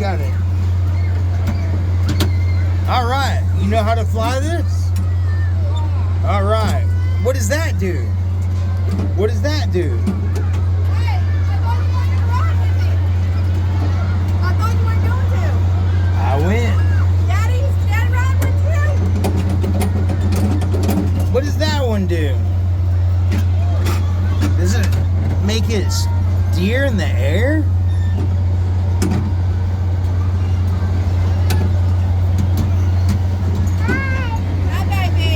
got it. All right. You know how to fly this? All right. What does that do? What does that do? Hey, I thought you wanted to ride with me. I thought you weren't going to. I went. Dad ride with you. What does that one do? Does it make it steer in the air? Hi, baby.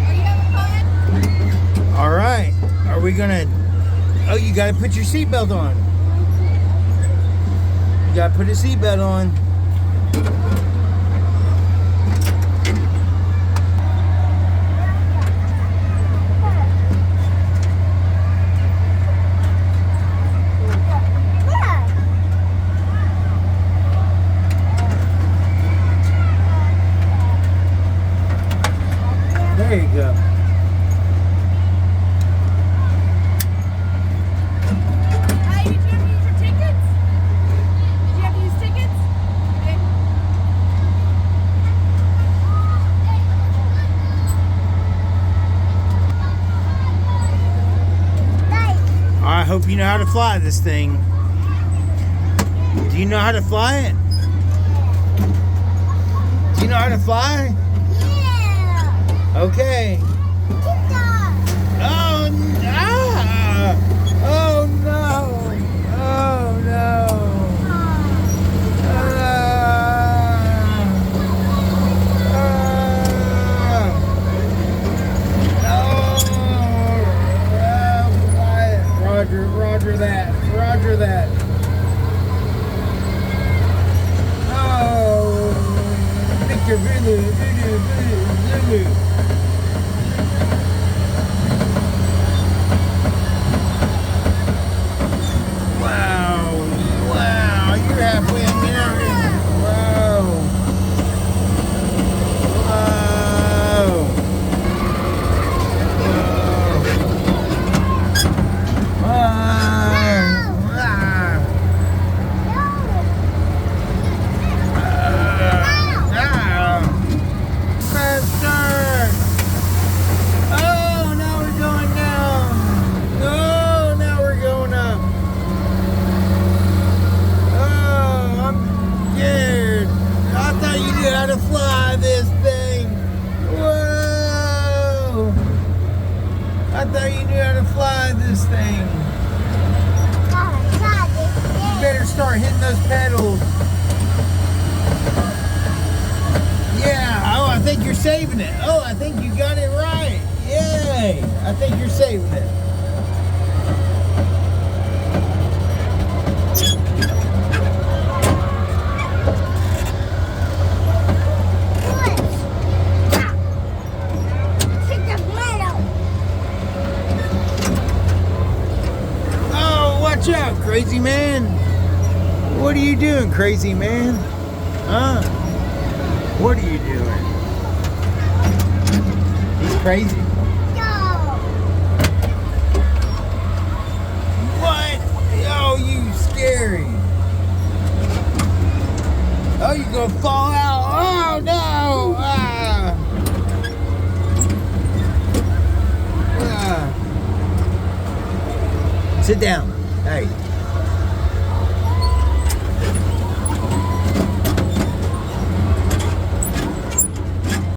Are you having fun? All right. Are we gonna? Oh, you gotta put your seatbelt on. You gotta put a seatbelt on. There you go. Hey, did you have to use your tickets? Did you have to use tickets? Okay. I hope you know how to fly this thing. Do you know how to fly it? Do you know how to fly? Yeah. Okay. Oh, oh no. Oh no. Roger that. Roger that. Oh, Victor Zulu. Wow, you're halfway in there. Wow. Faster! Oh, now we're going down. Oh, now we're going up. Oh, I'm scared. I thought you knew how to fly this thing. Whoa! I thought you knew how to fly this thing. You better start hitting those pedals. Yeah, oh, I think you're saving it. Oh, I think you got it right. Yay! I think you're saving it. Oh, watch out, crazy man. What are you doing, crazy man? Huh? What are you doing? He's crazy. What? Oh, you scary. Oh, you're gonna fall out. Oh, no. Sit down. Hey.